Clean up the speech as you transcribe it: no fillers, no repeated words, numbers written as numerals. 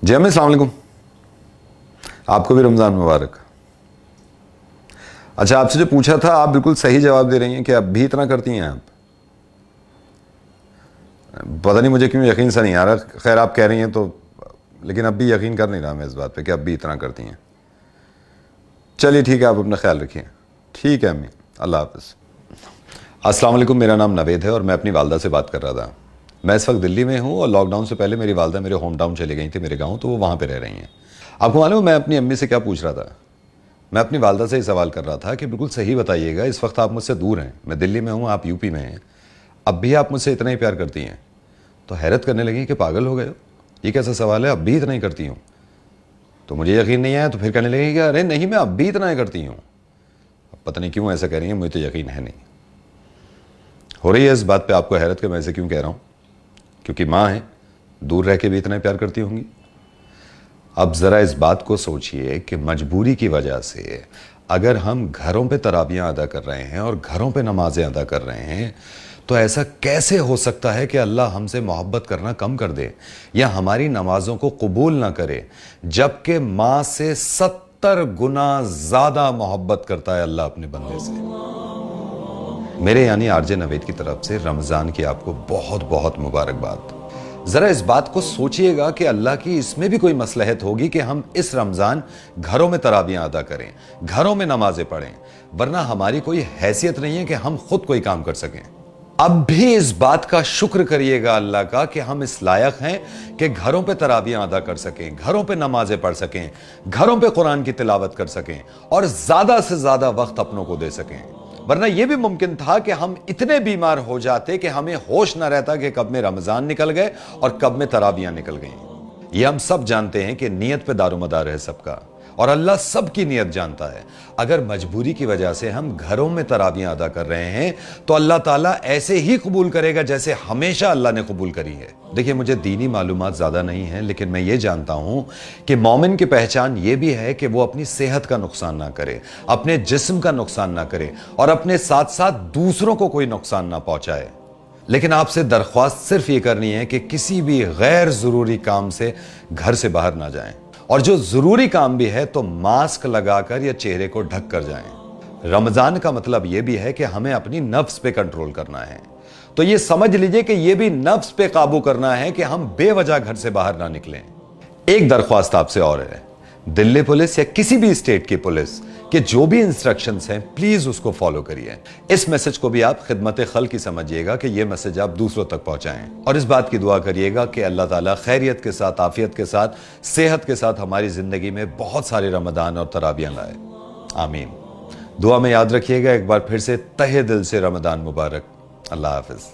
जी अम्मी अस्सलाम वालेकुम। आपको भी रमज़ान मुबारक। अच्छा, आपसे जो पूछा था आप बिल्कुल सही जवाब दे रही हैं कि अब भी इतना करती हैं आप। पता नहीं मुझे क्यों यकीन सा नहीं आ रहा। खैर आप कह रही हैं तो, लेकिन अब भी यकीन कर नहीं रहा मैं इस बात पे कि अब भी इतना करती हैं। चलिए ठीक है, आप अपना ख्याल रखिए। ठीक है अम्मी, अल्लाह हाफ़िज़। अस्सलाम वालेकुम, मेरा नाम नवेद है और मैं अपनी वालदा से बात कर रहा था। मैं इस वक्त दिल्ली में हूँ और लॉकडाउन से पहले मेरी वालदा मेरे होम टाउन चली गई थी, मेरे गाँव, तो वो वहाँ पे रह रही हैं। आपको मालूम है मैं अपनी अम्मी से क्या पूछ रहा था? मैं अपनी वालदा से ही सवाल कर रहा था कि बिल्कुल सही बताइएगा, इस वक्त आप मुझसे दूर हैं, मैं दिल्ली में हूँ, आप यूपी में हैं, अब भी आप मुझसे इतना ही प्यार करती हैं? तो हैरत करने लगी कि पागल हो गए हो, ये कैसा सवाल है, अब भी इतना ही करती हूँ? तो मुझे यकीन नहीं आया, तो फिर कहने लगी कि अरे नहीं, मैं अब भी इतना ही करती हूँ। अब पता नहीं क्यों ऐसा कह रही हैं, मुझे तो यकीन है नहीं। हो रही है इस बात पे आपको हैरत कि मैं ऐसे क्यों कह रहा हूँ? क्योंकि माँ है, दूर रह के भी इतना प्यार करती होंगी। अब ज़रा इस बात को सोचिए कि मजबूरी की वजह से अगर हम घरों पे तराबियाँ अदा कर रहे हैं और घरों पे नमाजें अदा कर रहे हैं, तो ऐसा कैसे हो सकता है कि अल्लाह हमसे मोहब्बत करना कम कर दे या हमारी नमाजों को कबूल ना करे, जबकि माँ से 70 गुना ज़्यादा मोहब्बत करता है अल्लाह अपने बंदे से। मेरे यानी आरजे नवेद की तरफ से रमज़ान की आपको बहुत बहुत मुबारकबाद। ज़रा इस बात को सोचिएगा कि अल्लाह की इसमें भी कोई मसलहत होगी कि हम इस रमज़ान घरों में तराबियाँ अदा करें, घरों में नमाजें पढ़ें, वरना हमारी कोई हैसियत नहीं है कि हम खुद कोई काम कर सकें। अब भी इस बात का शुक्र करिएगा अल्लाह का कि हम इस लायक हैं कि घरों पे तराबियाँ अदा कर सकें, घरों पे नमाजें पढ़ सकें, घरों पे कुरान की तिलावत कर सकें और ज़्यादा से ज़्यादा वक्त अपनों को दे सकें। वरना यह भी मुमकिन था कि हम इतने बीमार हो जाते कि हमें होश ना रहता कि कब में रमजान निकल गए और कब में तराबियां निकल गईं। ये हम सब जानते हैं कि नीयत पे दारोमदार है सबका, और अल्लाह सबकी नीयत जानता है। अगर मजबूरी की वजह से हम घरों में तराबियां अदा कर रहे हैं तो अल्लाह ताला ऐसे ही कबूल करेगा जैसे हमेशा अल्लाह ने कबूल करी है। देखिए, मुझे दीनी मालूमात ज़्यादा नहीं है, लेकिन मैं ये जानता हूं कि मोमिन की पहचान ये भी है कि वो अपनी सेहत का नुकसान ना करे, अपने जिस्म का नुकसान ना करे और अपने साथ साथ दूसरों को कोई नुकसान ना पहुंचाए। लेकिन आपसे दरख्वास्त सिर्फ ये करनी है कि किसी भी गैर ज़रूरी काम से घर से बाहर ना जाएं, और जो ज़रूरी काम भी है तो मास्क लगाकर या चेहरे को ढक कर जाएं। रमज़ान का मतलब यह भी है कि हमें अपनी नफ्स पे कंट्रोल करना है, तो ये समझ लीजिए कि यह भी नफ्स पे काबू करना है कि हम बेवजह घर से बाहर ना निकलें। एक दरख्वास्त आपसे और है, दिल्ली पुलिस या किसी भी स्टेट की पुलिस के जो भी इंस्ट्रक्शंस हैं, प्लीज उसको फॉलो करिए। इस मैसेज को भी आप खिदमत खल की समझिएगा कि यह मैसेज आप दूसरों तक पहुंचाएं, और इस बात की दुआ करिएगा कि अल्लाह ताला खैरियत के साथ, आफियत के साथ, सेहत के साथ हमारी जिंदगी में बहुत सारे रमदान और तराबियां लाए। आमीन। दुआ में याद रखिएगा एक बार फिर से तहे दिल से रमदान मुबारक। अल्लाह हाफिज।